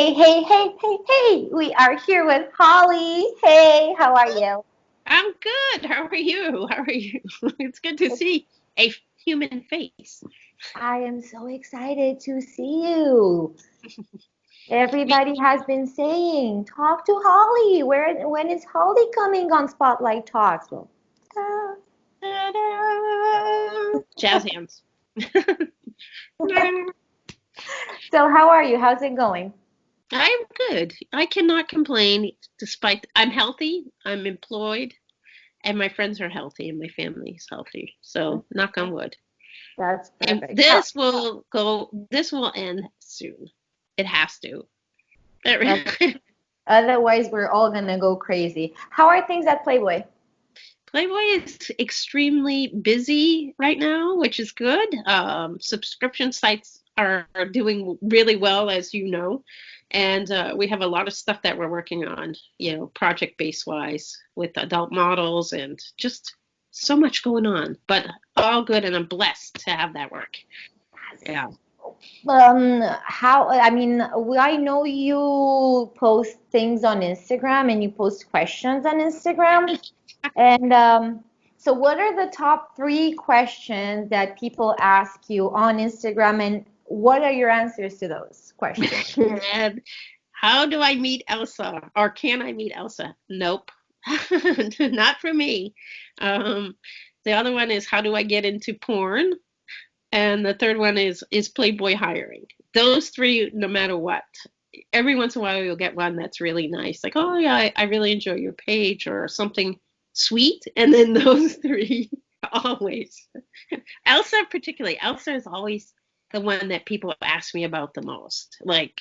Hey, hey, hey, hey, hey. We are here with Holly. Hey, how are you? I'm good. How are you? How are you? It's good to see a human face. I am so excited to see you. Me. Everybody has been saying, talk to Holly. When is Holly coming on Spotlight Talks? Well, uh, Ta-da! Jazz hands. so how are you? How's it going? I'm good. I cannot complain despite I'm healthy, I'm employed, and my friends are healthy and my family is healthy. So knock on wood. That's And perfect. this will end soon. It has to. That's, otherwise, we're all gonna go crazy. How are things at Playboy? Playboy is extremely busy right now, which is good. Subscription sites are doing really well, as you know, and we have a lot of stuff that we're working on, project base wise with adult models and just so much going on. But all good, and I'm blessed to have that work. Yeah. How, I mean, I know you post things on Instagram and you post questions on Instagram. And so, what are the top three questions that people ask you on Instagram, and what are your answers to those questions? And how do I meet Elsa, or can I meet Elsa? Nope, not for me. Um, the other one is how do I get into porn? And the third one is Playboy hiring. Those three, no matter what. Every once in a while, you'll get one that's really nice, like, oh yeah, I really enjoy your page, or something sweet. And then those three, always. Elsa, particularly, Elsa is always the one that people ask me about the most. Like,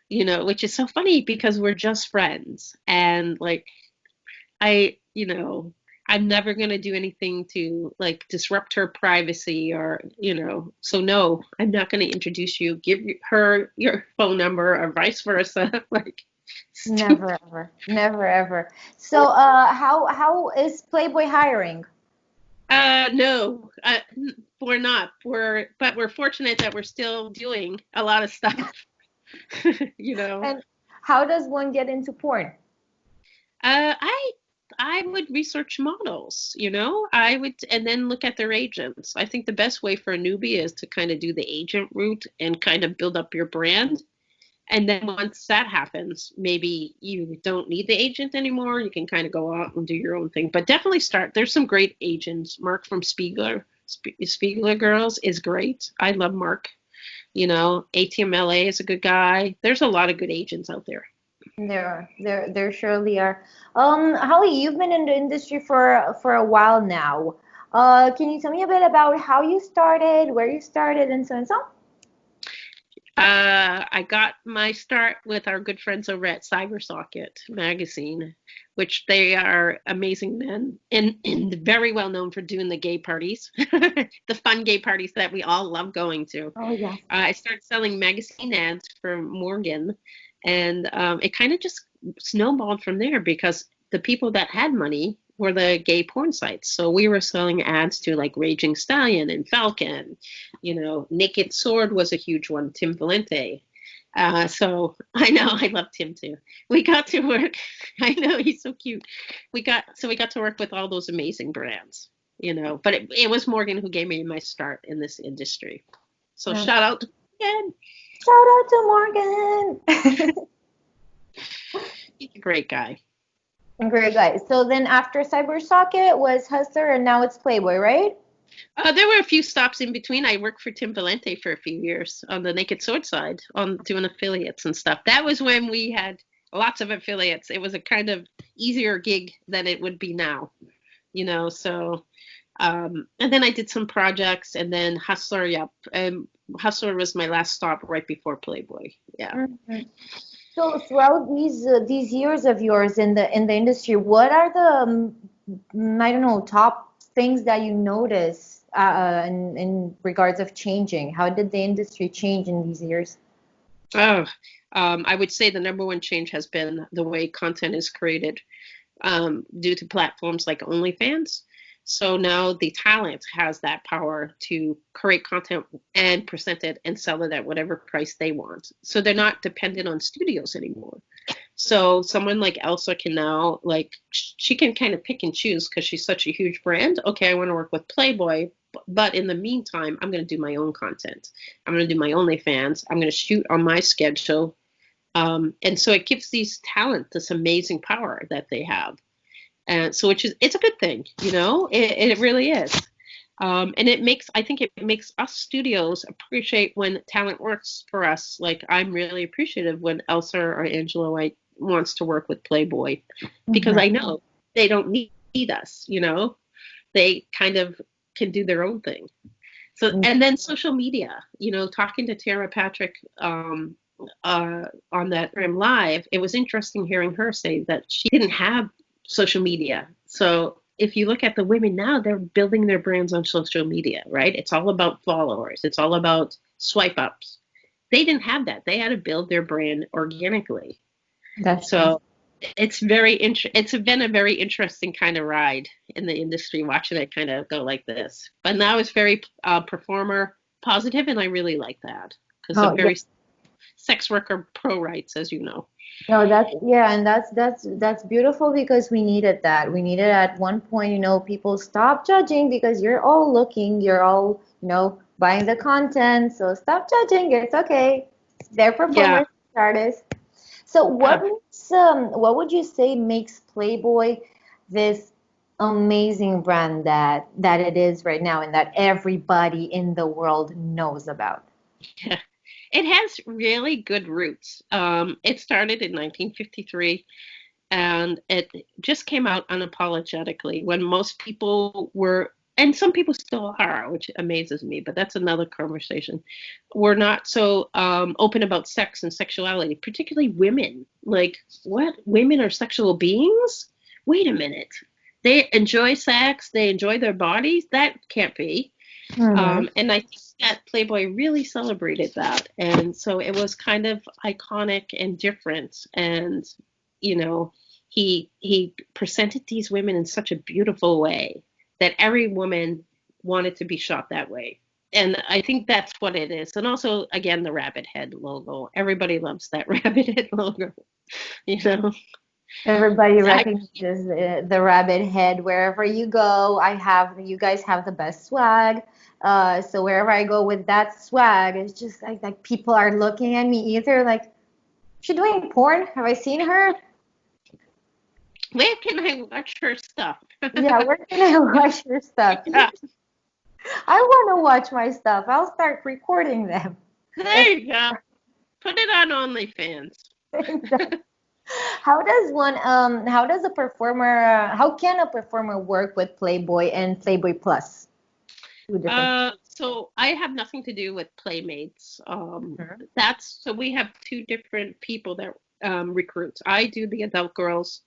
which is so funny because we're just friends. And like, I'm never going to do anything to like disrupt her privacy so no, I'm not going to introduce you, give her your phone number or vice versa. Like, stupid. Never ever, never ever. So, how is Playboy hiring? No, we're not. But we're fortunate that we're still doing a lot of stuff, you know. And how does one get into porn? I would research models, I would, and then look at their agents. I think the best way for a newbie is to kind of do the agent route and kind of build up your brand. And then once that happens, maybe you don't need the agent anymore. You can kind of go out and do your own thing. But definitely start. There's some great agents. Mark from Spiegler Girls is great. I love Mark. ATMLA is a good guy. There's a lot of good agents out there. There surely are. Holly, you've been in the industry for a while now. Can you tell me a bit about how you started, where you started, and so and so? I got my start with our good friends over at CyberSocket magazine, which they are amazing men and very well known for doing the gay parties, the fun gay parties that we all love going to. Oh yes. I started selling magazine ads for Morgan, and it kind of just snowballed from there because the people that had money were the gay porn sites. So we were selling ads to like Raging Stallion and Falcon. Naked Sword was a huge one, Tim Valente. So I know I love Tim too. We got to work. I know he's so cute. We got to work with all those amazing brands. But it was Morgan who gave me my start in this industry. So Uh, shout out to Morgan. Shout out to Morgan. He's a great guy. Great guys. So then after CyberSocket was Hustler and now it's Playboy, right? There were a few stops in between. I worked for Tim Valente for a few years on the Naked Sword side, on doing affiliates and stuff. That was when we had lots of affiliates. It was a kind of easier gig than it would be now, So, and then I did some projects, and then Hustler. Yep, Hustler was my last stop right before Playboy. Yeah. Mhm. So throughout these years of yours in the industry, what are the I don't know, top things that you notice in regards of changing? How did the industry change in these years? Oh, I would say the number one change has been the way content is created, due to platforms like OnlyFans. So now the talent has that power to create content and present it and sell it at whatever price they want. So they're not dependent on studios anymore. So someone like Elsa can now, like, she can kind of pick and choose because she's such a huge brand. Okay, I want to work with Playboy, but in the meantime, I'm going to do my own content. I'm going to do my OnlyFans. I'm going to shoot on my schedule. And so it gives these talent this amazing power that they have. And so, it's a good thing, it really is. And I think it makes us studios appreciate when talent works for us. Like, I'm really appreciative when Elsa or Angela White wants to work with Playboy because I know they don't need us, they kind of can do their own thing. So, and then social media, talking to Tara Patrick, on that Rim Live, it was interesting hearing her say that she didn't have social media. So if you look at the women now, they're building their brands on social media, right? It's all about followers. It's all about swipe ups. They didn't have that. They had to build their brand organically. That's so it's been a very interesting kind of ride in the industry, watching it kind of go like this. But now it's very performer positive, and I really like that because it's very sex worker pro rights, as you know. No, and that's beautiful because we needed that. We needed at one point, people stop judging because you're all looking, you're all, buying the content. So stop judging. It's okay. They're performers, artists. So what would you say makes Playboy this amazing brand that it is right now and that everybody in the world knows about? Yeah. It has really good roots. It started in 1953, and it just came out unapologetically when most people were, and some people still are, which amazes me, but that's another conversation. We're not so open about sex and sexuality, particularly women. Like, what? Women are sexual beings? Wait a minute. They enjoy sex, they enjoy their bodies? That can't be. And I think that Playboy really celebrated that. And so it was kind of iconic and different. And, he presented these women in such a beautiful way that every woman wanted to be shot that way. And I think that's what it is. And also, again, the rabbit head logo. Everybody loves that rabbit head logo, Everybody recognizes the rabbit head wherever you go. You guys have the best swag. So wherever I go with that swag, it's just like people are looking at me either like, is she doing porn? Have I seen her? Where can I watch her stuff? Yeah, where can I watch your stuff? Yeah. I want to watch my stuff. I'll start recording them. There you go. Put it on OnlyFans. How can a performer work with Playboy and Playboy Plus? So I have nothing to do with Playmates. So we have two different people that recruits. I do the adult girls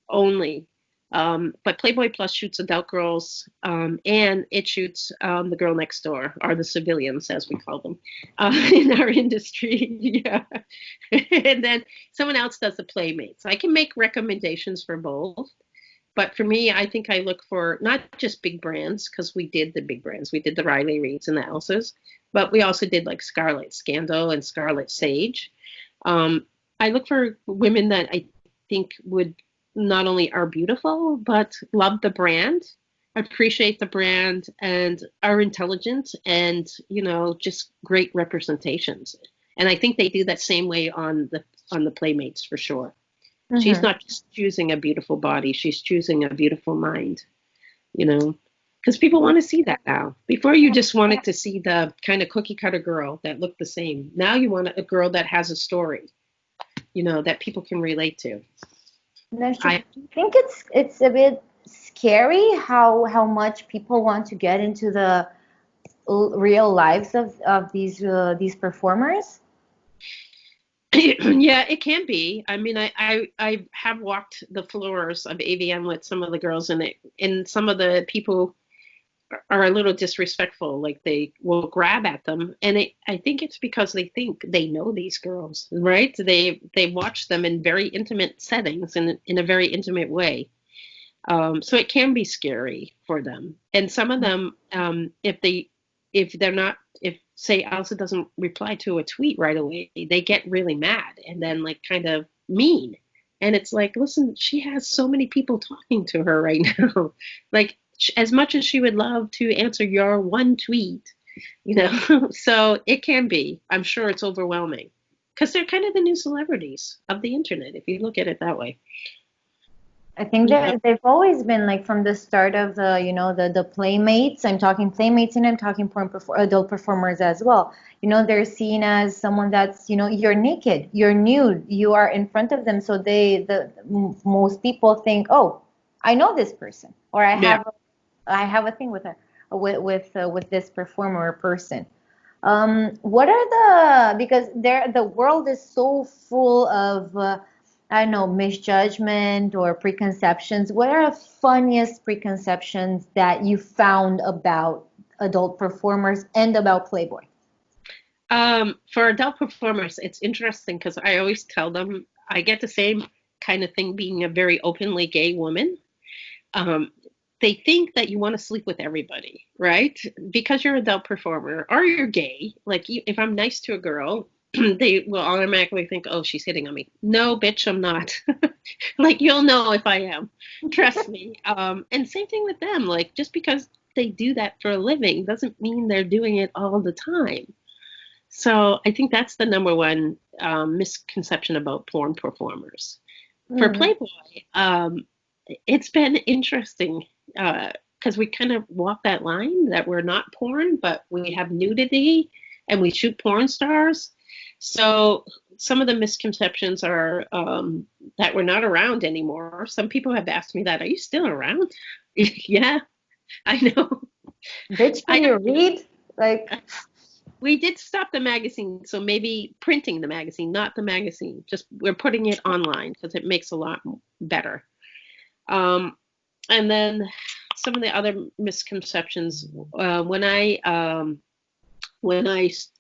only. But Playboy Plus shoots adult girls, and it shoots the girl next door, or the civilians, as we call them, in our industry. Yeah. And then someone else does the Playmates. I can make recommendations for both. But for me, I think I look for not just big brands, because we did the big brands. We did the Riley Reids and the Elsas, but we also did like Scarlett Scandal and Scarlett Sage. I look for women that I think would not only are beautiful, but love the brand, appreciate the brand, and are intelligent and, just great representations. And I think they do that same way on the Playmates for sure. She's not just choosing a beautiful body, she's choosing a beautiful mind, because people want to see that now. Before, you just wanted to see the kind of cookie cutter girl that looked the same. Now you want a girl that has a story, that people can relate to. I think it's a bit scary how much people want to get into the real lives of these performers. Yeah, it can be. I mean, I have walked the floors of AVN with some of the girls, and some of the people are a little disrespectful. Like, they will grab at them, and I think it's because they think they know these girls, right? They watch them in very intimate settings and in a very intimate way. So it can be scary for them. And some of them, if say Elsa doesn't reply to a tweet right away, they get really mad and then like kind of mean. And it's like, listen, she has so many people talking to her right now. Like as much as she would love to answer your one tweet, so it can be. I'm sure it's overwhelming because they're kind of the new celebrities of the internet, if you look at it that way. I think Yeah. that they've always been like from the start of the playmates. I'm talking playmates and I'm talking adult performers as well. They're seen as someone that's, you're naked, you're nude, you are in front of them. So most people think, oh, I know this person, or Yeah. I have a thing with her, with this performer or person. What are because the world is so full of I don't know, misjudgment or preconceptions. What are the funniest preconceptions that you found about adult performers and about Playboy? For adult performers, it's interesting because I always tell them I get the same kind of thing being a very openly gay woman. Um, they think that you want to sleep with everybody, right? Because you're an adult performer or you're gay. Like if I'm nice to a girl, they will automatically think, oh, she's hitting on me. No, bitch, I'm not. Like you'll know if I am. Trust me. And same thing with them. Like just because they do that for a living doesn't mean they're doing it all the time. So I think that's the number one misconception about porn performers. For Mm. Playboy, it's been interesting because we kind of walk that line that we're not porn, but we have nudity and we shoot porn stars. So some of the misconceptions are that we're not around anymore. Some people have asked me that, are you still around? Yeah, I know. Bitch, I can you read? Like, We did stop the magazine, so maybe printing the magazine, not the magazine. Just we're putting it online because it makes a lot better. Um, and then some of the other misconceptions. When I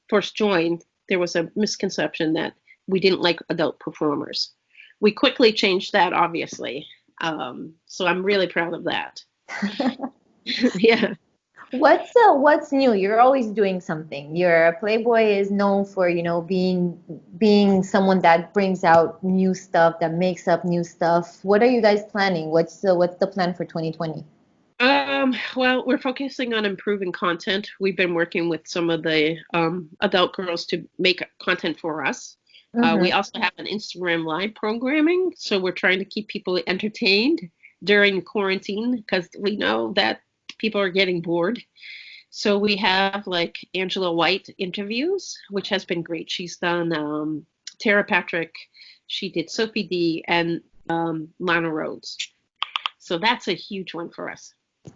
first joined, there was a misconception that we didn't like adult performers. We quickly changed that, obviously. So I'm really proud of that. Yeah. what's new? You're always doing something. Your Playboy is known for, being someone that brings out new stuff, that makes up new stuff. What are you guys planning? What's the plan for 2020? Well, we're focusing on improving content. We've been working with some of the adult girls to make content for us. We Mm-hmm. also have an Instagram live programming, so we're trying to keep people entertained during quarantine because we know that people are getting bored. So we have like Angela White interviews, which has been great. She's done Tara Patrick, she did Sophie D, and Lana Rhodes. So that's a huge one for us.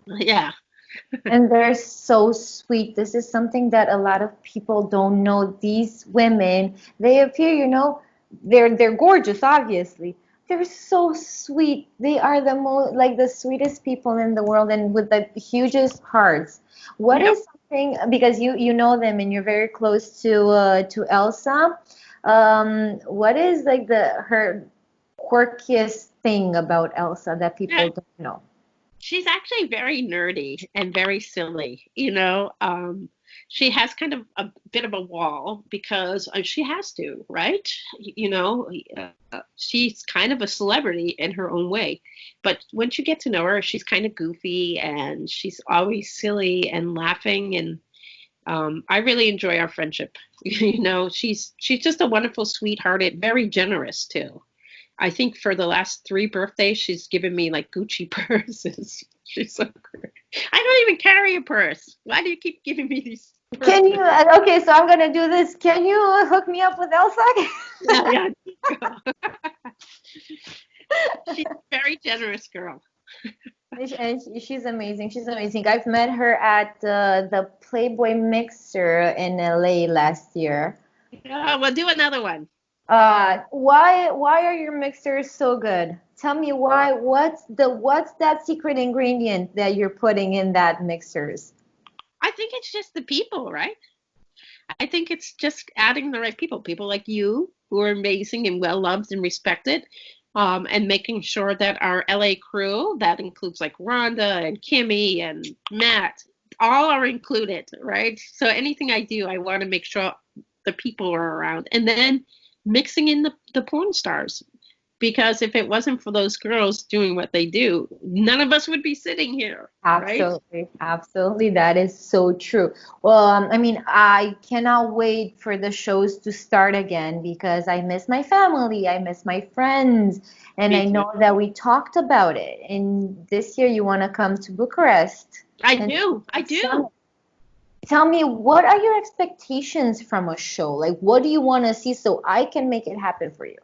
Yeah. And they're so sweet. This is something that a lot of people don't know. These women, they appear, they're gorgeous, obviously. They're so sweet. They are the most like the sweetest people in the world and with the hugest hearts. What Yep. is something because you know them and you're very close to Elsa. What is like the her quirkiest thing about Elsa that Yeah. people don't know? She's actually very nerdy and very silly. She has kind of a bit of a wall because she has to, right? She's kind of a celebrity in her own way. But once you get to know her, she's kind of goofy and she's always silly and laughing. And I really enjoy our friendship. She's just a wonderful sweetheart, very generous too. I think for the last 3 birthdays, she's given me like Gucci purses. She's so great. I don't even carry a purse. Why do you keep giving me these Can you, purses? okay, so I'm gonna do this. Can you hook me up with Elsa? Yeah, yeah. She's a very generous girl. And she's amazing. She's amazing. I've met her at the Playboy Mixer in LA last year. Yeah, we'll do another one. Why are your mixers so good? Tell me why. What's that secret ingredient that you're putting in that mixers? I think it's just the people, right? I think it's just adding the right people, people like you who are amazing and well loved and respected. and making sure that our LA crew, that includes like Rhonda and Kimmy and Matt, all are included, right? So anything I do, I want to make sure the people are around. And then mixing in the porn stars. Because if it wasn't for those girls doing what they do, none of us would be sitting here, right? Absolutely, absolutely. That is so true. Well, I mean, I cannot wait for the shows to start again because I miss my family, I miss my friends, and Me I too. know that we talked about it. And this year you want to come to Bucharest I and do. I summit. do. Tell me, what are your expectations from a show? Like, what do you want to see so I can make it happen for you?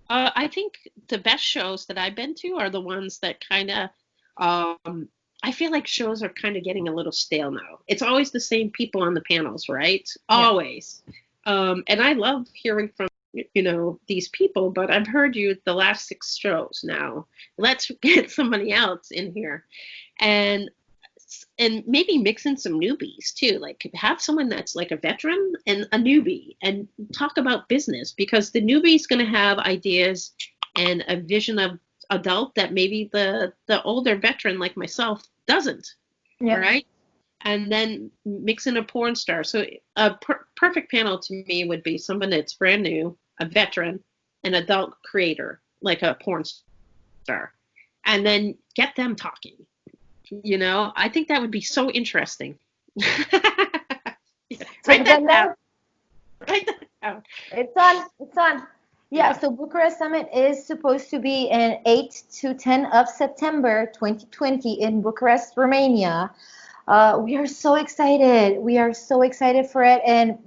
I think the best shows that I've been to are the ones that kind of, I feel like shows are kind of getting a little stale now. It's always the same people on the panels, right? Yeah. Always. And I love hearing from, these people, but I've heard you the last six shows now. Let's get somebody else in here. And maybe mix in some newbies too. Like have someone that's like a veteran and a newbie and talk about business because the newbie's going to have ideas and a vision of adult that maybe the older veteran like myself doesn't, Yeah. right? And then mix in a porn star. So a perfect panel to me would be someone that's brand new, a veteran, an adult creator, like a porn star, and then get them talking. I think that would be so interesting. Take Write that that down. note. Write that down. It's on. It's on. Yeah, Yeah. so Bucharest Summit is supposed to be in 8 to 10 of September 2020 in Bucharest, Romania. We are so excited. We are so excited for it, and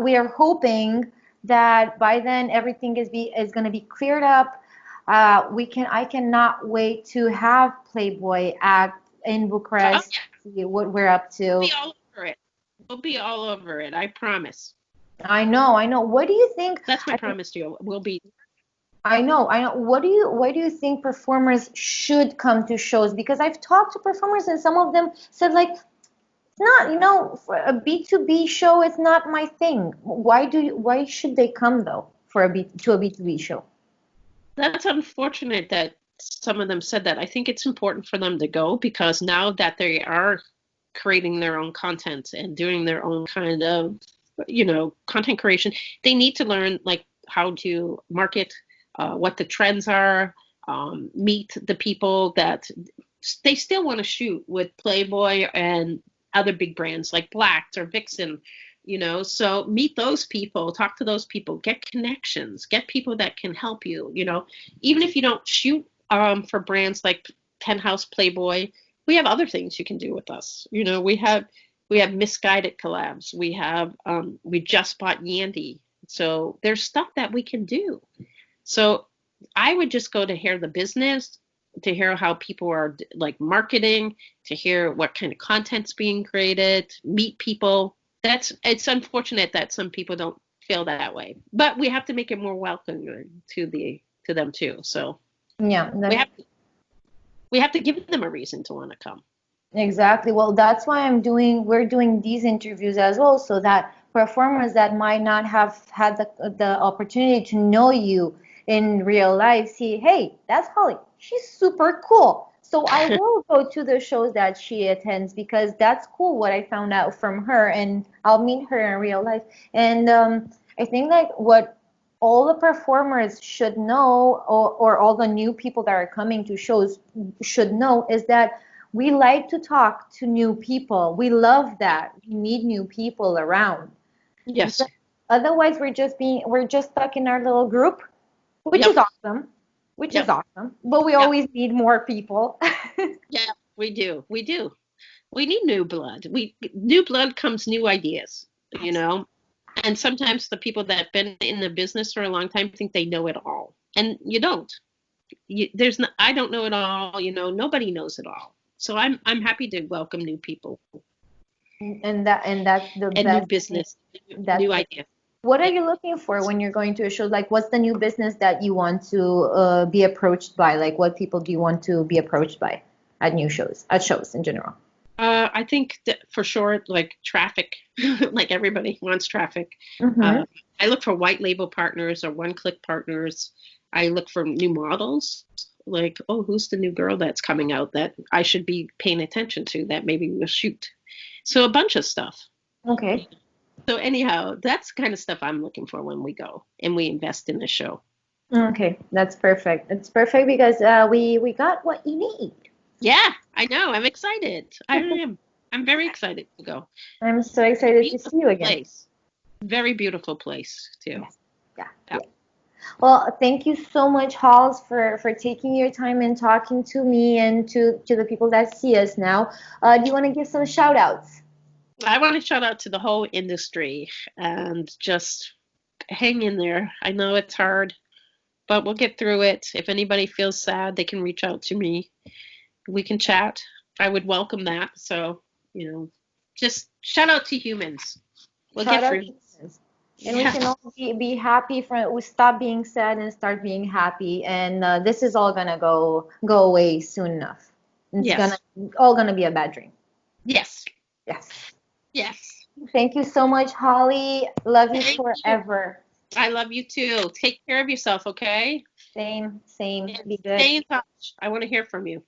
we are hoping that by then everything is going to be cleared up. I cannot wait to have Playboy act in Oh, Bucharest. yeah. See what we're up We'll to. be all over it. We'll be all over it. I promise. I know, I know. What do you think? That's my I mean, promise to you. We'll be. I know, I know. Why do you think performers should come to shows? Because I've talked to performers and some of them said like, it's not, for a B2B show, it's not my thing. Why should they come though for a B2B show? That's unfortunate that some of them said that. I think it's important for them to go because now that they are creating their own content and doing their own kind of, content creation, they need to learn like how to market, what the trends are, meet the people that they still want to shoot with Playboy and other big brands like Blacked or Vixen, so meet those people, talk to those people, get connections, get people that can help you, even if you don't shoot for brands like Penthouse, Playboy, we have other things you can do with us. We have misguided collabs. We just bought Yandy. So there's stuff that we can do. So I would just go to hear the business, to hear how people are like marketing, to hear what kind of content's being created, meet people. It's unfortunate that some people don't feel that way, but we have to make it more welcoming to them too. So Yeah, we have we have to give them a reason to want to come. exactly. Well, that's why we're doing these interviews as well, so that performers that might not have had the opportunity to know you in real life see, hey, that's Holly. She's super cool. So I will go to the shows that she attends because that's cool what I found out from her, and I'll meet her in real life. And I think like what all the performers should know, or all the new people that are coming to shows should know, is that we like to talk to new people. We love that. We need new people around Yes. because otherwise we're just stuck in our little group, which is Yep. awesome, which is Yep. awesome. But we Yep. always need more people. Yeah. We do. We do. We need new blood. New blood comes new ideas. And sometimes the people that have been in the business for a long time think they know it all, and you don't. There's no, I don't know it all. Nobody knows it all. So I'm happy to welcome new people And that's the and new best thing. business, That's new the ideas. What are Yeah. you looking for when you're going to a show? Like, what's the new business that you want to be approached by? Like, what people do you want to be approached by at shows in general? I think that for sure, like traffic, like everybody wants traffic. Mm-hmm. Uh, I look for white label partners or one click partners. I look for new models. Like, oh, who's the new girl that's coming out that I should be paying attention to that maybe we'll shoot. So a bunch of stuff. Okay. So anyhow, that's the kind of stuff I'm looking for when we go and we invest in the show. Okay, that's perfect. It's perfect because we got what you need. Yeah, I know. I'm excited. I am. I'm very excited to go. I'm so excited to Beautiful see you again. place. Very beautiful place too. Yes. Yeah. Yeah. Yeah. Well, thank you so much, Halls, for taking your time and talking to me and to the people that see us now. Do you want to give some shout outs? I want to shout out to the whole industry and just hang in there. I know it's hard, but we'll get through it. If anybody feels sad, they can reach out to me. We can chat. I would welcome that. So, just shout out to humans. We'll Shout get out through to this. you. And we Yeah. can all be happy from we stop being sad and start being happy. And this is all gonna go away soon enough. It's gonna Yes. all gonna be a bad dream. Yes. Yes. Yes. Thank you so much, Holly. Love you Thank you. forever. I love you too. Take care of yourself, okay? Same, same. And Be good. stay in touch. I want to hear from you.